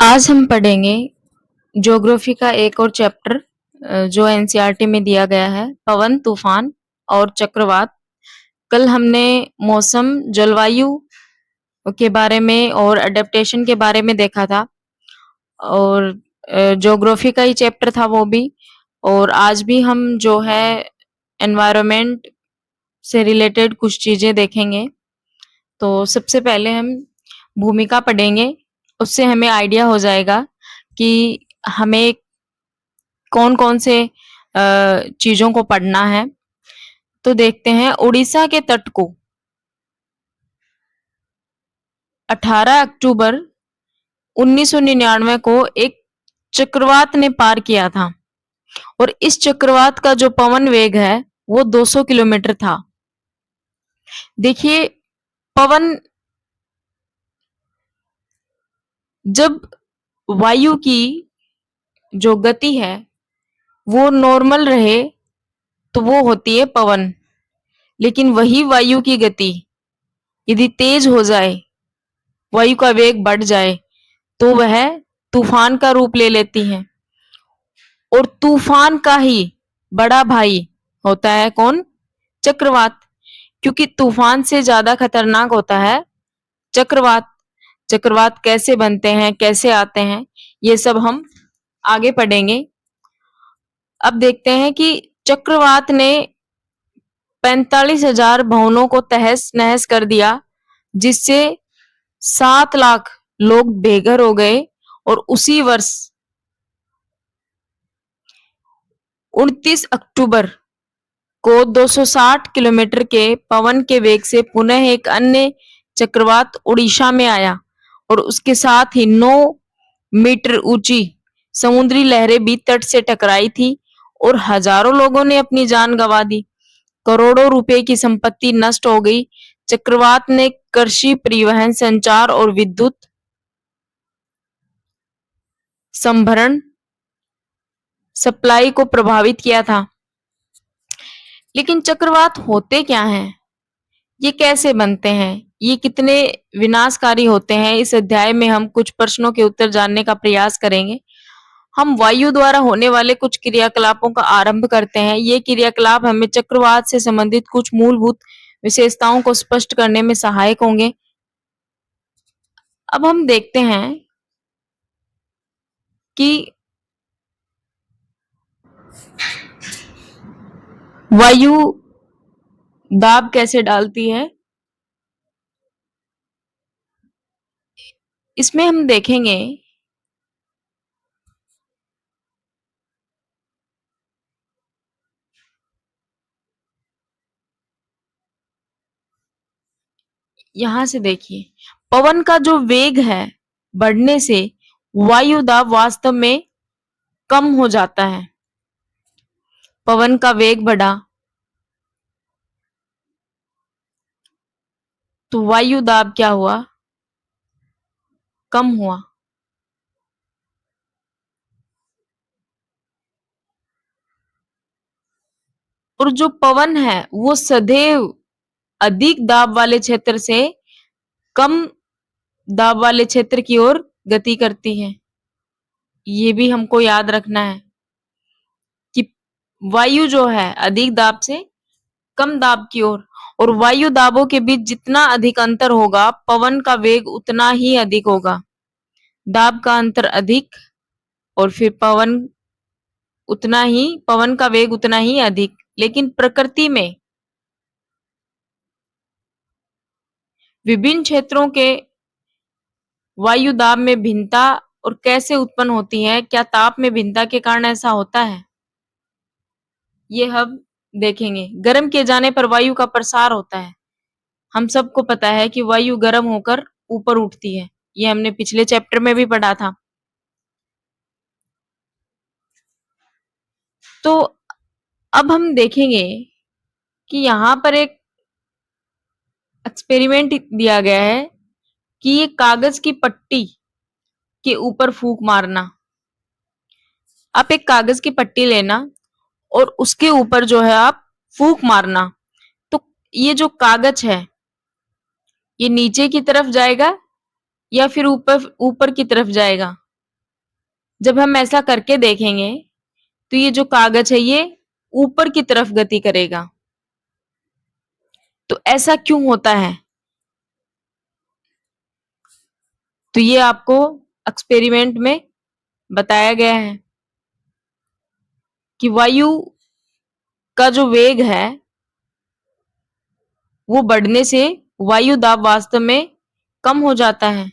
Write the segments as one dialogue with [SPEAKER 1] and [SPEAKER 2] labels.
[SPEAKER 1] आज हम पढ़ेंगे ज्योग्राफी का एक और चैप्टर जो एनसीईआरटी में दिया गया है, पवन, तूफान और चक्रवात। कल हमने मौसम, जलवायु के बारे में और अडेप्टेशन के बारे में देखा था और ज्योग्राफी का ही चैप्टर था वो भी। और आज भी हम जो है एनवायरनमेंट से रिलेटेड कुछ चीजें देखेंगे। तो सबसे पहले हम भूमिका पढ़ेंगे, उससे हमें आइडिया हो जाएगा कि हमें कौन-कौन से चीजों को पढ़ना है। तो देखते हैं, उड़ीसा के तट को 18 अक्टूबर 1999 को एक चक्रवात ने पार किया था और इस चक्रवात का जो पवन वेग है वो 200 किलोमीटर था। देखिए, पवन जब वायु की जो गति है वो नॉर्मल रहे तो वो होती है पवन, लेकिन वही वायु की गति यदि तेज हो जाए, वायु का वेग बढ़ जाए, तो वह तूफान का रूप ले लेती है। और तूफान का ही बड़ा भाई होता है कौन? चक्रवात। क्योंकि तूफान से ज्यादा खतरनाक होता है चक्रवात। चक्रवात कैसे बनते हैं, कैसे आते हैं, ये सब हम आगे पढ़ेंगे। अब देखते हैं कि चक्रवात ने 45,000 भवनों को तहस नहस कर दिया, जिससे 7 लाख लोग बेघर हो गए। और उसी वर्ष 29 अक्टूबर को 260 किलोमीटर के पवन के वेग से पुनः एक अन्य चक्रवात उड़ीसा में आया और उसके साथ ही 9 मीटर ऊंची समुद्री लहरें भी तट से टकराई थी और हजारों लोगों ने अपनी जान गंवा दी। करोड़ों रुपए की संपत्ति नष्ट हो गई। चक्रवात ने कृषि, परिवहन, संचार और विद्युत संभरण सप्लाई को प्रभावित किया था। लेकिन चक्रवात होते क्या हैं? ये कैसे बनते हैं? ये कितने विनाशकारी होते हैं? इस अध्याय में हम कुछ प्रश्नों के उत्तर जानने का प्रयास करेंगे। हम वायु द्वारा होने वाले कुछ क्रियाकलापों का आरंभ करते हैं। ये क्रियाकलाप हमें चक्रवात से संबंधित कुछ मूलभूत विशेषताओं को स्पष्ट करने में सहायक होंगे। अब हम देखते हैं कि वायु दाब कैसे डालती है। इसमें हम देखेंगे यहां से, देखिए, पवन का जो वेग है बढ़ने से वायु दाब वास्तव में कम हो जाता है। पवन का वेग बढ़ा तो वायु दाब क्या हुआ? कम हुआ। और जो पवन है वो सदैव अधिक दाब वाले क्षेत्र से कम दाब वाले क्षेत्र की ओर गति करती है। ये भी हमको याद रखना है कि वायु जो है अधिक दाब से कम दाब की ओर, और वायु दाबों के बीच जितना अधिक अंतर होगा, पवन का वेग उतना ही अधिक होगा। दाब का अंतर अधिक और फिर पवन का वेग उतना ही अधिक। लेकिन प्रकृति में विभिन्न क्षेत्रों के वायु दाब में भिन्नता और कैसे उत्पन्न होती है, क्या ताप में भिन्नता के कारण ऐसा होता है, ये हम देखेंगे। गर्म किए जाने पर वायु का प्रसार होता है। हम सबको पता है कि वायु गर्म होकर ऊपर उठती है, ये हमने पिछले चैप्टर में भी पढ़ा था। तो अब हम देखेंगे कि यहाँ पर एक एक्सपेरिमेंट दिया गया है कि ये कागज की पट्टी के ऊपर फूंक मारना। आप एक कागज की पट्टी लेना और उसके ऊपर जो है आप फूंक मारना, तो ये जो कागज है ये नीचे की तरफ जाएगा या फिर ऊपर ऊपर की तरफ जाएगा? जब हम ऐसा करके देखेंगे तो ये जो कागज है ये ऊपर की तरफ गति करेगा। तो ऐसा क्यों होता है? तो ये आपको एक्सपेरिमेंट में बताया गया है कि वायु का जो वेग है वो बढ़ने से वायु दाब वास्तव में कम हो जाता है।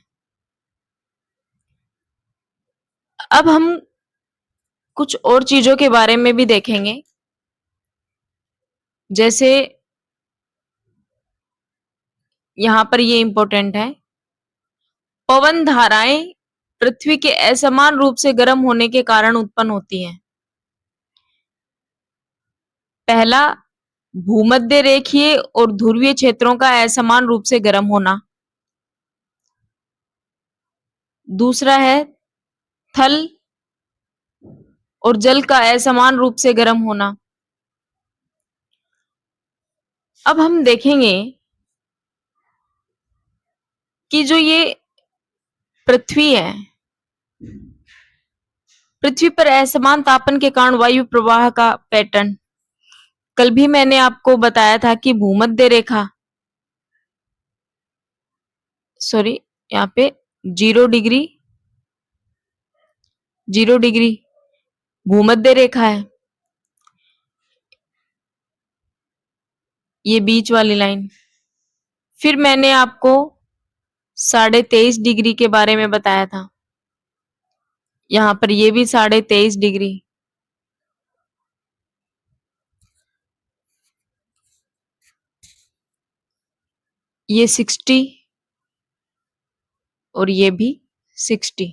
[SPEAKER 1] अब हम कुछ और चीजों के बारे में भी देखेंगे, जैसे यहां पर ये इंपॉर्टेंट है, पवन धाराएं पृथ्वी के असमान रूप से गर्म होने के कारण उत्पन्न होती हैं। पहला, भूमध्य रेखीय और ध्रुवीय क्षेत्रों का असमान रूप से गर्म होना। दूसरा है थल और जल का असमान रूप से गर्म होना। अब हम देखेंगे कि जो ये पृथ्वी है, पृथ्वी पर असमान तापन के कारण वायु प्रवाह का पैटर्न, कल भी मैंने आपको बताया था कि भूमध्य रेखा, सॉरी यहाँ पे 0 डिग्री, 0 डिग्री भूमध्य रेखा है, ये बीच वाली लाइन। फिर मैंने आपको 23.5 डिग्री के बारे में बताया था, यहां पर ये भी 23.5 डिग्री। ये 60 और ये भी 60।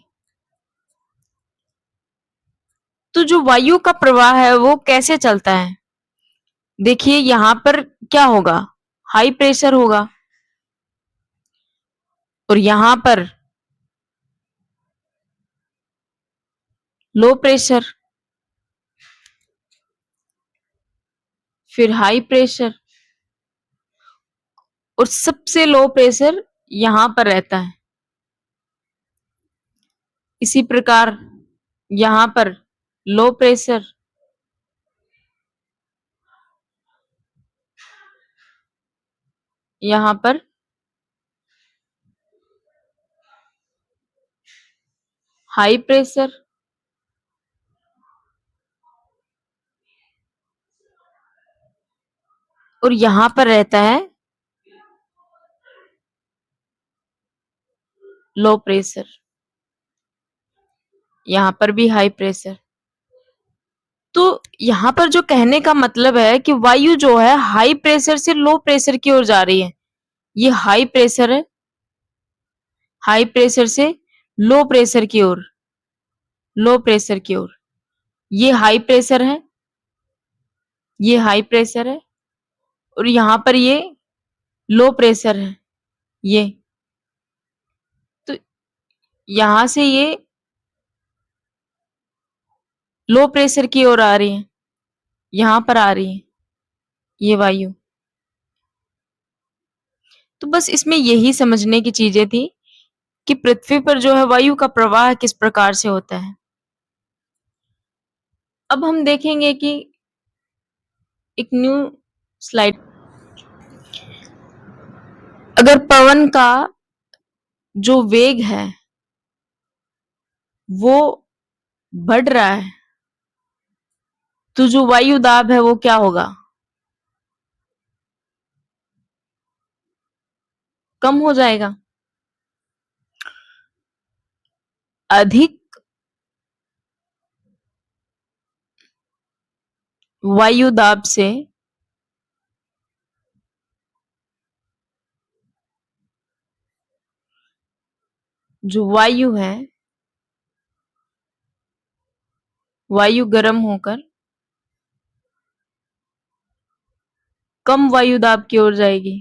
[SPEAKER 1] तो जो वायु का प्रवाह है वो कैसे चलता है? देखिए यहां पर क्या होगा, हाई प्रेशर होगा, और यहां पर लो प्रेशर, फिर हाई प्रेशर, और सबसे लो प्रेशर यहां पर रहता है। इसी प्रकार यहां पर लो प्रेशर, यहां पर हाई प्रेशर, और यहां पर रहता है लो प्रेशर, यहां पर भी हाई प्रेशर। तो यहां पर जो कहने का मतलब है कि वायु जो है हाई प्रेशर से लो प्रेशर की ओर जा रही है। ये हाई प्रेशर है, हाई प्रेशर से लो प्रेशर की ओर, लो प्रेशर की ओर। ये हाई प्रेशर है, ये हाई प्रेशर है, और यहां पर ये लो प्रेशर है ये। तो यहां से ये लो प्रेशर की ओर आ रही है, यहां पर आ रही है ये वायु। तो बस इसमें यही समझने की चीजें थी कि पृथ्वी पर जो है वायु का प्रवाह किस प्रकार से होता है। अब हम देखेंगे कि एक न्यू स्लाइड, अगर पवन का जो वेग है वो बढ़ रहा है तो जो वायु दाब है वो क्या होगा, कम हो जाएगा। अधिक वायु दाब से जो वायु है, वायु गर्म होकर कम वायु दाब की ओर जाएगी।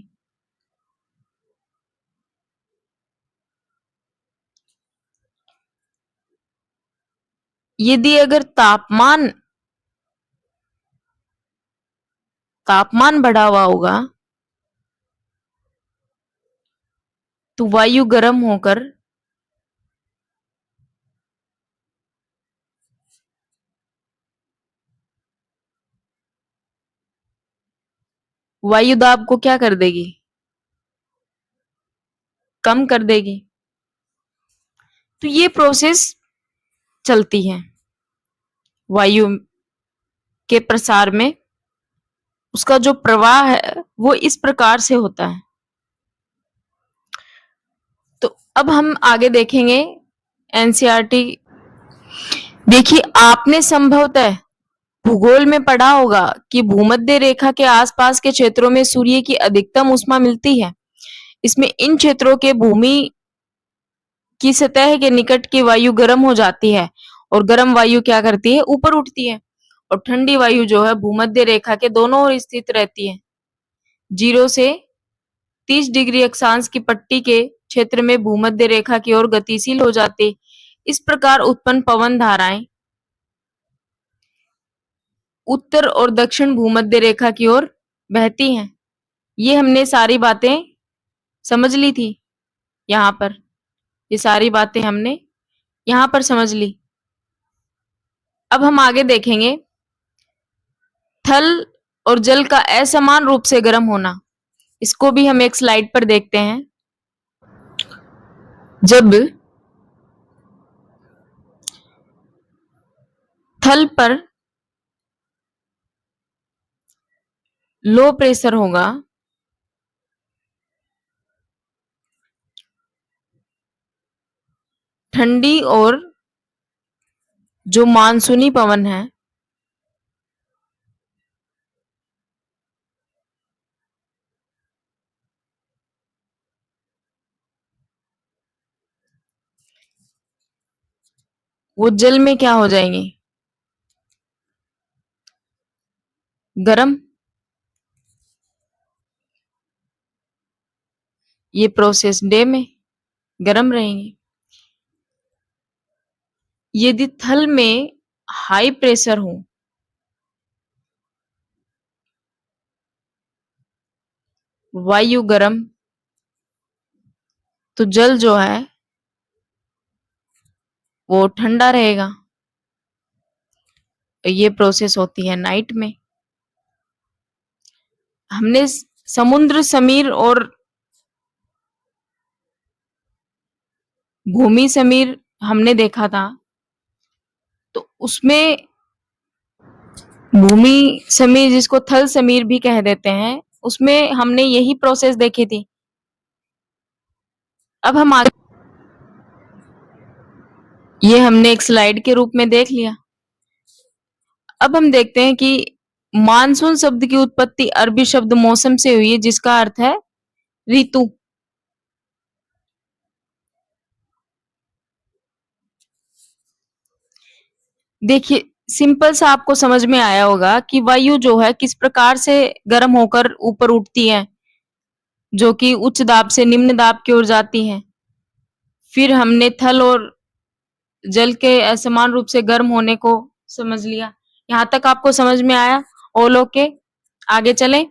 [SPEAKER 1] यदि अगर तापमान तापमान बढ़ा हुआ होगा तो वायु गर्म होकर वायु दाब को क्या कर देगी? कम कर देगी। तो ये प्रोसेस चलती है वायु के प्रसार में। उसका जो प्रवाह है वो इस प्रकार से होता है। तो अब हम आगे देखेंगे एनसीईआरटी। देखिए, आपने संभवतः भूगोल में पढ़ा होगा कि भूमध्य रेखा के आसपास के क्षेत्रों में सूर्य की अधिकतम ऊष्मा मिलती है। इसमें इन क्षेत्रों के भूमि की सतह के निकट की वायु गर्म हो जाती है और गर्म वायु क्या करती है? ऊपर उठती है। और ठंडी वायु जो है भूमध्य रेखा के दोनों ओर स्थित रहती है। 0 से 30 डिग्री अक्षांश की पट्टी के क्षेत्र में भूमध्य रेखा की ओर गतिशील हो जाती। इस प्रकार उत्पन्न पवन धाराएं उत्तर और दक्षिण भूमध्य रेखा की ओर बहती हैं। ये हमने सारी बातें समझ ली थी यहाँ पर। ये सारी बातें हमने यहाँ पर समझ ली। अब हम आगे देखेंगे थल और जल का असमान रूप से गर्म होना। इसको भी हम एक स्लाइड पर देखते हैं। जब थल पर लो प्रेशर होगा ठंडी और जो मानसूनी पवन है वो जल में क्या हो जाएंगे? गरम। ये प्रोसेस डे में गरम रहेंगे। यदि थल में हाई प्रेशर हो, वायु गरम, तो जल जो है वो ठंडा रहेगा। ये प्रोसेस होती है नाइट में। हमने समुद्र समीर और भूमि समीर हमने देखा था। तो उसमें भूमि समीर जिसको थल समीर भी कह देते हैं, उसमें हमने यही प्रोसेस देखी थी। अब हम आगे ये हमने एक स्लाइड के रूप में देख लिया। अब हम देखते हैं कि मानसून शब्द की उत्पत्ति अरबी शब्द मौसम से हुई है, जिसका अर्थ है ऋतु। देखिए, सिंपल सा आपको समझ में आया होगा कि वायु जो है किस प्रकार से गर्म होकर ऊपर उठती है, जो कि उच्च दाब से निम्न दाब की ओर जाती है। फिर हमने थल और जल के असमान रूप से गर्म होने को समझ लिया। यहाँ तक आपको समझ में आया? All okay? आगे चलें?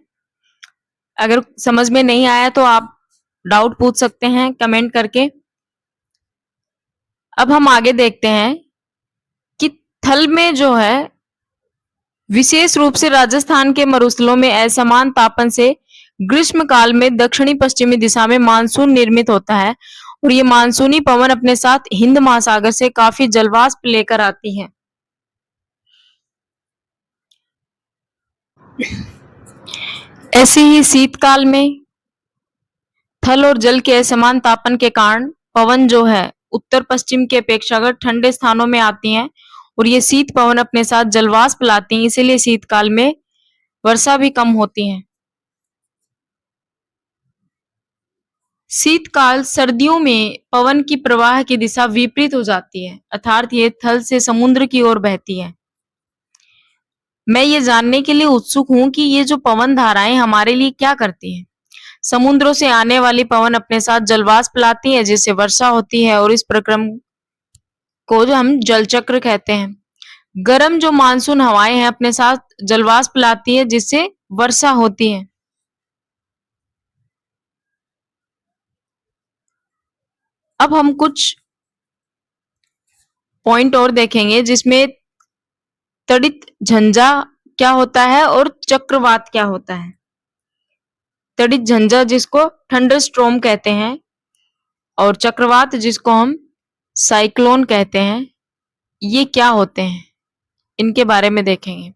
[SPEAKER 1] अगर समझ में नहीं आया तो आप डाउट पूछ सकते हैं कमेंट करके। अब हम आगे देखते हैं कि थल में जो है विशेष रूप से राजस्थान के मरुस्थलों में असमान तापन से ग्रीष्म काल में दक्षिणी पश्चिमी दिशा में मानसून निर्मित होता है और ये मानसूनी पवन अपने साथ हिंद महासागर से काफी जलवाष्प लेकर आती है। ऐसे ही शीतकाल में थल और जल के असमान तापन के कारण पवन जो है उत्तर पश्चिम की अपेक्षाकृत ठंडे स्थानों में आती हैं और ये शीत पवन अपने साथ जलवाष्प लाती हैं, इसीलिए शीतकाल में वर्षा भी कम होती है। शीतकाल सर्दियों में पवन की प्रवाह की दिशा विपरीत हो जाती है, अर्थात ये थल से समुद्र की ओर बहती है। मैं ये जानने के लिए उत्सुक हूं कि ये जो पवन धाराएं हमारे लिए क्या करती हैं। समुद्रों से आने वाली पवन अपने साथ जलवाष्प लाती है, जिससे वर्षा होती है और इस प्रक्रम को जो हम जल चक्र कहते हैं। गर्म जो मानसून हवाएं हैं अपने साथ जलवाष्प लाती है, जिससे वर्षा होती है। अब हम कुछ पॉइंट और देखेंगे जिसमें तड़ित झंझा क्या होता है और चक्रवात क्या होता है। तड़ित झंझा जिसको थंडर स्ट्रॉम कहते हैं, और चक्रवात जिसको हम साइक्लोन कहते हैं, ये क्या होते हैं इनके बारे में देखेंगे।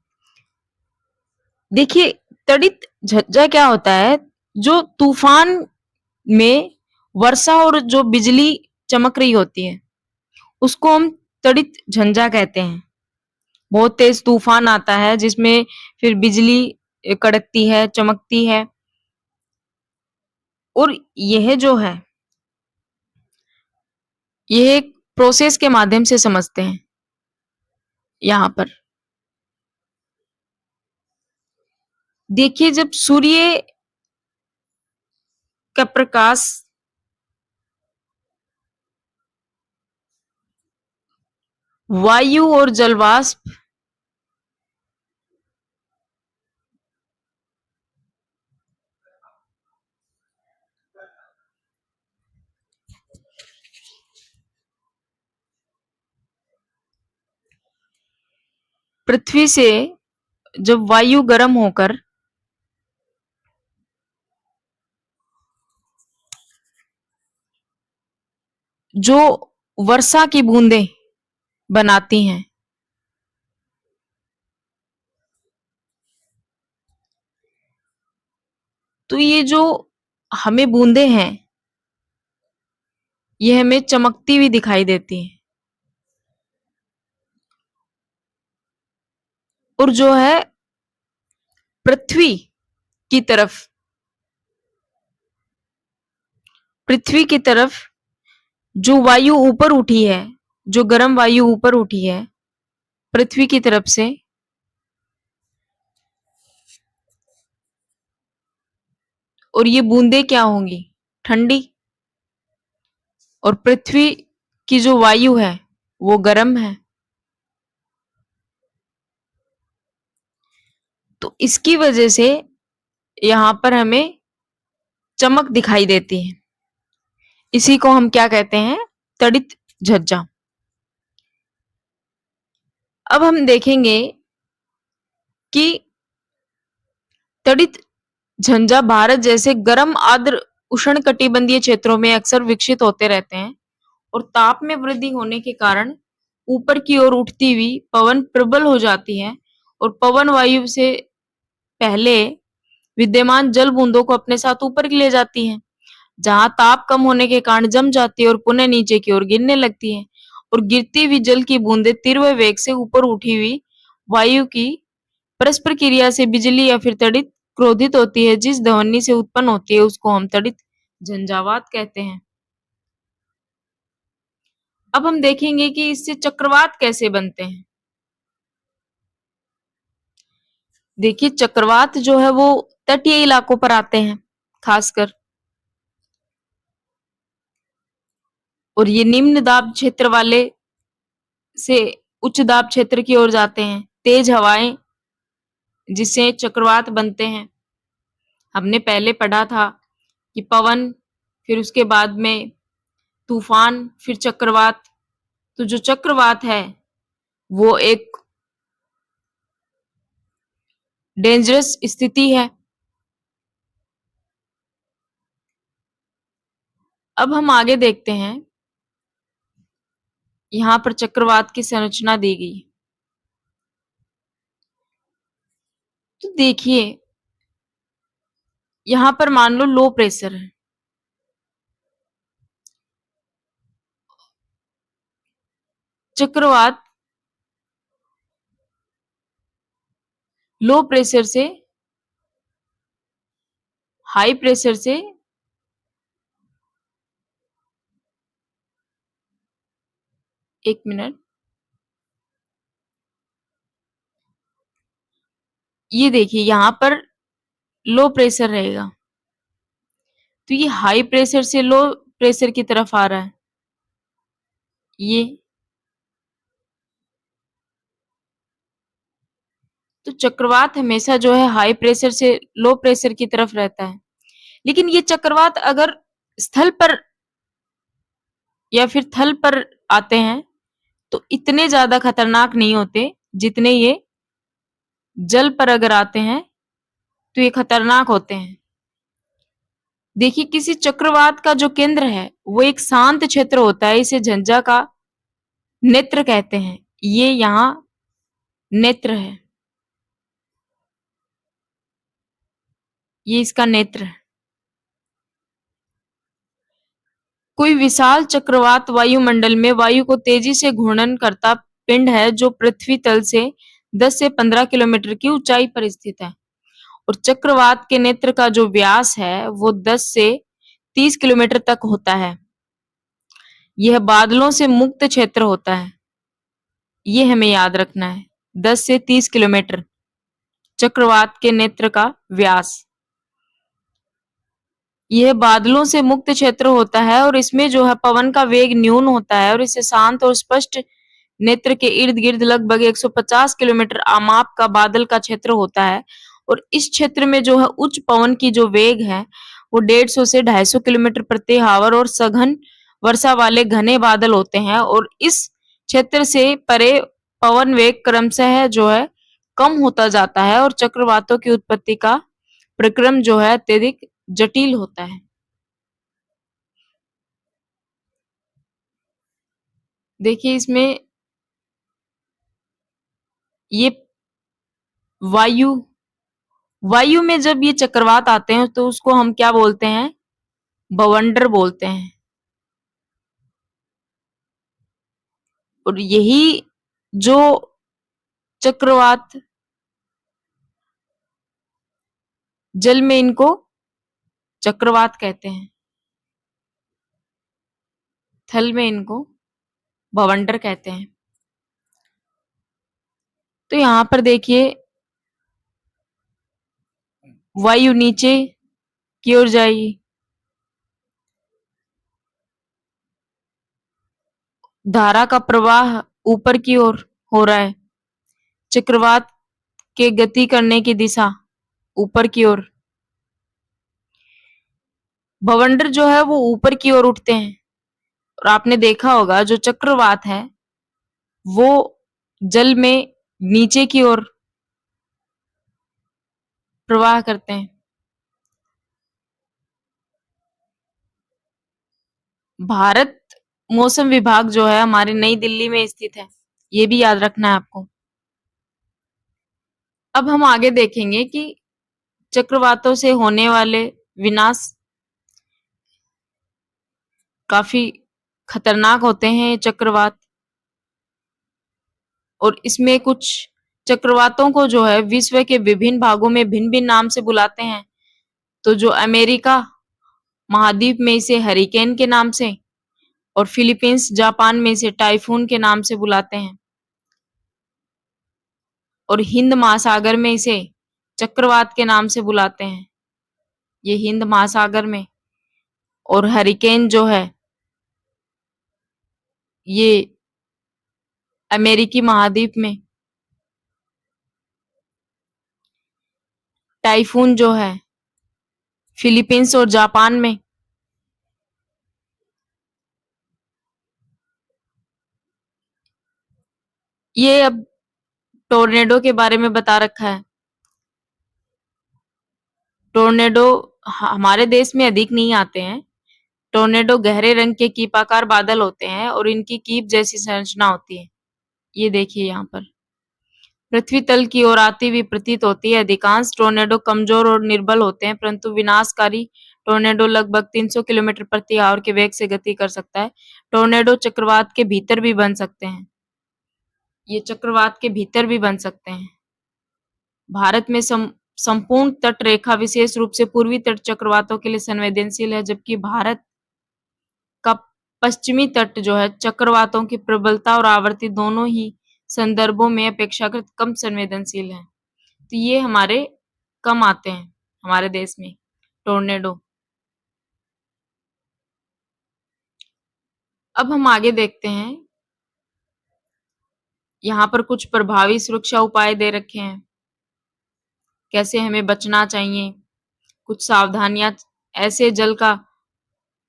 [SPEAKER 1] देखिए, तड़ित झंझा क्या होता है, जो तूफान में वर्षा और जो बिजली चमक रही होती है उसको हम तड़ित झंझा कहते हैं। बहुत तेज तूफान आता है जिसमें फिर बिजली कड़कती है, चमकती है, और यह जो है यह एक प्रोसेस के माध्यम से समझते हैं। यहाँ पर देखिए, जब सूर्य का प्रकाश वायु और जलवाष्प पृथ्वी से, जब वायु गर्म होकर जो वर्षा की बूंदें बनाती हैं, तो ये जो हमें बूंदें हैं ये हमें चमकती हुई दिखाई देती हैं, और जो है पृथ्वी की तरफ पृथ्वी की तरफ जो वायु ऊपर उठी है, जो गर्म वायु ऊपर उठी है पृथ्वी की तरफ से, और ये बूंदें क्या होंगी, ठंडी, और पृथ्वी की जो वायु है वो गर्म है, तो इसकी वजह से यहाँ पर हमें चमक दिखाई देती है। इसी को हम क्या कहते हैं, तड़ित झज्झा। अब हम देखेंगे कि तड़ित झंझा भारत जैसे गर्म आर्द्र उष्णकटिबंधीय क्षेत्रों में अक्सर विकसित होते रहते हैं, और ताप में वृद्धि होने के कारण ऊपर की ओर उठती हुई पवन प्रबल हो जाती है, और पवन वायु से पहले विद्यमान जल बूंदों को अपने साथ ऊपर ले जाती है, जहां ताप कम होने के कारण जम जाती है और पुनः नीचे की ओर गिरने लगती है, और गिरती हुई जल की बूंदें तीव्र वेग से ऊपर उठी हुई वायु की परस्पर क्रिया से बिजली या फिर तड़ित क्रोधित होती है, जिस ध्वनि से उत्पन्न होती है उसको हम तड़ित झंझावात कहते हैं। अब हम देखेंगे कि इससे चक्रवात कैसे बनते हैं। देखिए, चक्रवात जो है वो तटीय इलाकों पर आते हैं खासकर, और ये निम्न दाब क्षेत्र वाले से उच्च दाब क्षेत्र की ओर जाते हैं। तेज हवाएं जिससे चक्रवात बनते हैं, हमने पहले पढ़ा था कि पवन, फिर उसके बाद में तूफान, फिर चक्रवात। तो जो चक्रवात है वो एक डेंजरस स्थिति है। अब हम आगे देखते हैं, यहां पर चक्रवात की संरचना दी गई। तो देखिए, यहां पर मान लो लो प्रेशर है, चक्रवात लो प्रेशर से हाई प्रेशर से, एक मिनट, ये देखिए यहां पर लो प्रेशर रहेगा, तो ये हाई प्रेशर से लो प्रेशर की तरफ आ रहा है। ये तो चक्रवात हमेशा जो है हाई प्रेशर से लो प्रेशर की तरफ रहता है, लेकिन ये चक्रवात अगर स्थल पर या फिर थल पर आते हैं तो इतने ज्यादा खतरनाक नहीं होते जितने ये जल पर अगर आते हैं तो ये खतरनाक होते हैं। देखिए, किसी चक्रवात का जो केंद्र है वो एक शांत क्षेत्र होता है, इसे झंझा का नेत्र कहते हैं। ये यहाँ नेत्र है, ये इसका नेत्र है। कोई विशाल चक्रवात वायुमंडल में वायु को तेजी से घूर्णन करता पिंड है जो पृथ्वी तल से 10 से 15 किलोमीटर की ऊंचाई पर स्थित है। और चक्रवात के नेत्र का जो व्यास है वो 10 से 30 किलोमीटर तक होता है। यह बादलों से मुक्त क्षेत्र होता है, ये हमें याद रखना है। 10 से 30 किलोमीटर चक्रवात के नेत्र का व्यास। यह बादलों से मुक्त क्षेत्र होता है और इसमें जो है पवन का वेग न्यून होता है और इसे शांत और स्पष्ट नेत्र के इर्द गिर्द लगभग 150 किलोमीटर आमाप का बादल का क्षेत्र होता है। और इस क्षेत्र में जो है उच्च पवन की जो वेग है वो 150 से 250 किलोमीटर प्रति हावर और सघन वर्षा वाले घने बादल होते हैं। और इस क्षेत्र से परे पवन वेग क्रमशः जो है कम होता जाता है और चक्रवातों की उत्पत्ति का प्रक्रम जो है अत्यधिक जटिल होता है। देखिए इसमें ये वायु वायु में जब ये चक्रवात आते हैं तो उसको हम क्या बोलते हैं? बवंडर बोलते हैं। और यही जो चक्रवात जल में इनको चक्रवात कहते हैं, थल में इनको बवंडर कहते हैं। तो यहां पर देखिए वायु नीचे की ओर जाएगी, धारा का प्रवाह ऊपर की ओर हो रहा है, चक्रवात के गति करने की दिशा ऊपर की ओर। बवंडर जो है वो ऊपर की ओर उठते हैं और आपने देखा होगा जो चक्रवात है वो जल में नीचे की ओर प्रवाह करते हैं। भारत मौसम विभाग जो है हमारी नई दिल्ली में स्थित है, ये भी याद रखना है आपको। अब हम आगे देखेंगे कि चक्रवातों से होने वाले विनाश काफी खतरनाक होते हैं ये चक्रवात। और इसमें कुछ चक्रवातों को जो है विश्व के विभिन्न भागों में भिन्न भिन्न नाम से बुलाते हैं। तो जो अमेरिका महाद्वीप में इसे हरिकेन के नाम से और फिलीपींस जापान में इसे टाइफून के नाम से बुलाते हैं। और हिंद महासागर में इसे चक्रवात के नाम से बुलाते हैं, ये हिंद महासागर में। और हरिकेन जो है ये अमेरिकी महाद्वीप में। टाइफून जो है फिलीपींस और जापान में। ये अब टोर्नेडो के बारे में बता रखा है। टोर्नेडो हमारे देश में अधिक नहीं आते हैं। टोर्नेडो गहरे रंग के कीपाकार बादल होते हैं और इनकी कीप जैसी संरचना होती है। ये देखिए यहाँ पर पृथ्वी तल की ओर आती हुई प्रतीत होती है। अधिकांश टोर्नेडो कमजोर और निर्बल होते हैं, परंतु विनाशकारी टोर्नेडो लगभग 300 किलोमीटर प्रति आवर के वेग से गति कर सकता है। टोर्नेडो चक्रवात के भीतर भी बन सकते हैं, ये चक्रवात के भीतर भी बन सकते हैं। भारत में संपूर्ण तट रेखा विशेष रूप से पूर्वी तट चक्रवातों के लिए संवेदनशील है, जबकि भारत का पश्चिमी तट जो है चक्रवातों की प्रबलता और आवृत्ति दोनों ही संदर्भों में अपेक्षाकृत कम संवेदनशील है। तो ये हमारे कम आते हैं हमारे देश में टोर्नेडो। अब हम आगे देखते हैं, यहाँ पर कुछ प्रभावी सुरक्षा उपाय दे रखे हैं, कैसे हमें बचना चाहिए। कुछ सावधानियां, ऐसे जल का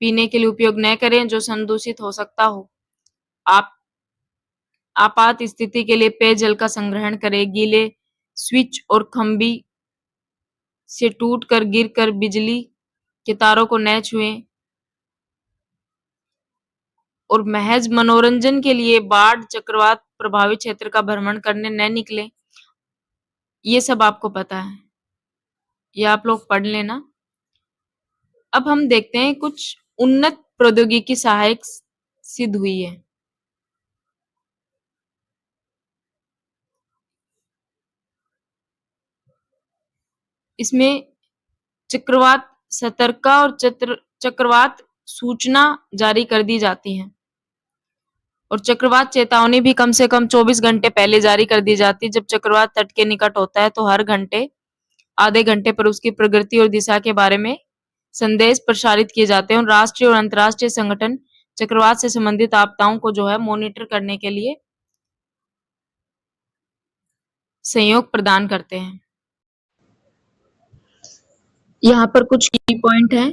[SPEAKER 1] पीने के लिए उपयोग न करें जो संदूषित हो सकता हो। आप आपात स्थिति के लिए पेयजल का संग्रहण करें। गीले स्विच और खंबी से टूट कर गिर कर बिजली कि तारों को न छुएं और महज मनोरंजन के लिए बाढ़ चक्रवात प्रभावित क्षेत्र का भ्रमण करने न निकले। ये सब आपको पता है, ये आप लोग पढ़ लेना। अब हम देखते हैं कुछ उन्नत प्रौद्योगिकी सहायक सिद्ध हुई है। इसमें चक्रवात सतर्कता और चक्रवात सूचना जारी कर दी जाती है और चक्रवात चेतावनी भी कम से कम 24 घंटे पहले जारी कर दी जाती है। जब चक्रवात तट के निकट होता है तो हर घंटे आधे घंटे पर उसकी प्रगति और दिशा के बारे में संदेश प्रसारित किए जाते हैं और राष्ट्रीय और अंतर्राष्ट्रीय संगठन चक्रवात से संबंधित आपदाओं को जो है मॉनिटर करने के लिए सहयोग प्रदान करते हैं। यहाँ पर कुछ की पॉइंट हैं।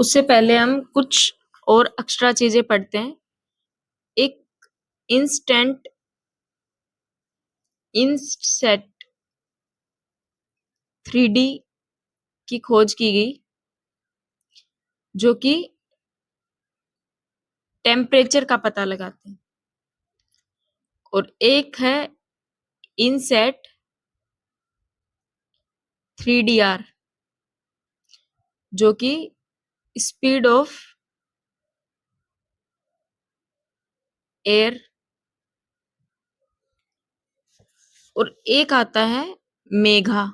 [SPEAKER 1] उससे पहले हम कुछ और एक्स्ट्रा चीजें पढ़ते हैं। एक इंस्टेंट इनसेट 3D की खोज की गई जो कि टेम्परेचर का पता लगाते हैं और एक है इनसेट 3DR जो कि स्पीड ऑफ एयर और एक आता है मेघा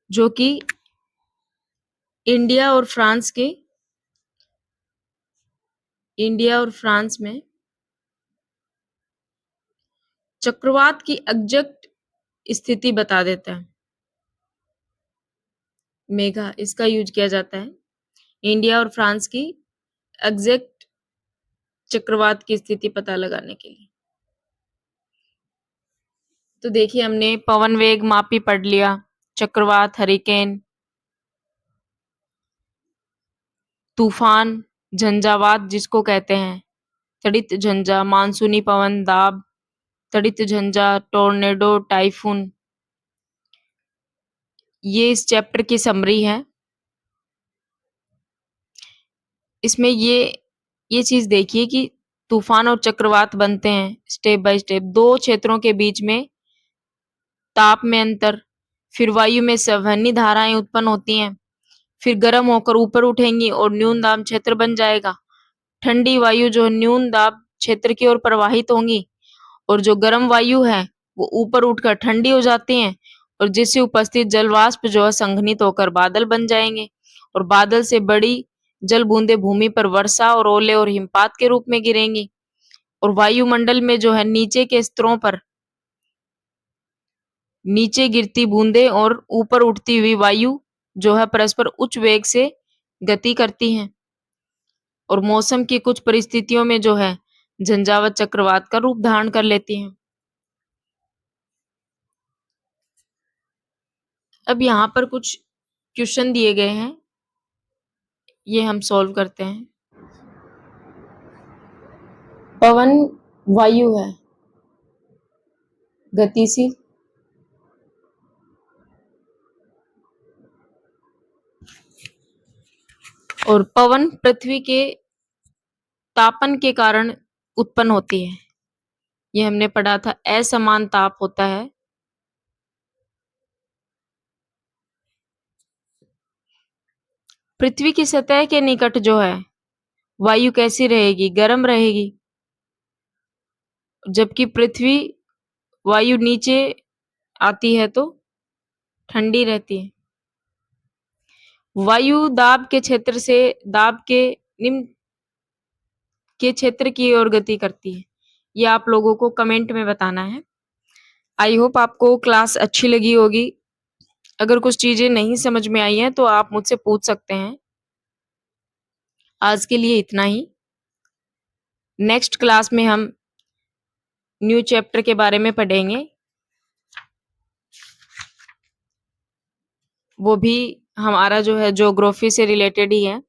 [SPEAKER 1] जो कि इंडिया और फ्रांस में चक्रवात की एग्जैक्ट स्थिति बता देता है। मेघा इसका यूज किया जाता है इंडिया और फ्रांस की एग्जैक्ट चक्रवात की स्थिति पता लगाने के लिए। तो देखिए हमने पवन वेग मापी पढ़ लिया, चक्रवात, हरिकेन, तूफान, झंझावात जिसको कहते हैं, तड़ित झंझा, मानसूनी पवन, दाब, तड़ित झंझा, टोर्नेडो, टाइफून। ये इस चैप्टर की समरी है। इसमें ये चीज देखिए कि तूफान और चक्रवात बनते हैं स्टेप बाय स्टेप। दो क्षेत्रों के बीच में ताप में अंतर, फिर वायु में संवहनी धाराएं उत्पन्न होती हैं, फिर गर्म होकर ऊपर उठेंगी और न्यून दाब क्षेत्र बन जाएगा। ठंडी वायु जो न्यून दाब क्षेत्र की ओर प्रवाहित होंगी और जो गर्म वायु है वो ऊपर उठकर ठंडी हो जाती हैं और जिससे उपस्थित जल वाष्प जो है संघनित होकर बादल बन जाएंगे और बादल से बड़ी जल बूंदे भूमि पर वर्षा और ओले और हिमपात के रूप में गिरेंगी और वायुमंडल में जो है नीचे के स्तरों पर नीचे गिरती बूंदें और ऊपर उठती हुई वायु जो है परस्पर उच्च वेग से गति करती हैं और मौसम की कुछ परिस्थितियों में जो है झंझावात चक्रवात का रूप धारण कर लेती हैं। अब यहाँ पर कुछ क्वेश्चन दिए गए हैं, ये हम सॉल्व करते हैं। पवन वायु है गतिशील, और पवन पृथ्वी के तापन के कारण उत्पन्न होती है। ये हमने पढ़ा था, असमान ताप होता है। पृथ्वी की सतह के निकट जो है वायु कैसी रहेगी? गर्म रहेगी, जबकि पृथ्वी वायु नीचे आती है तो ठंडी रहती है। वायु दाब के क्षेत्र से दाब के निम्न के क्षेत्र की ओर गति करती है। ये आप लोगों को कमेंट में बताना है। आई होप आपको क्लास अच्छी लगी होगी। अगर कुछ चीजें नहीं समझ में आई हैं तो आप मुझसे पूछ सकते हैं। आज के लिए इतना ही। नेक्स्ट क्लास में हम न्यू चैप्टर के बारे में पढ़ेंगे, वो भी हमारा जो है ज्योग्राफी से रिलेटेड ही है।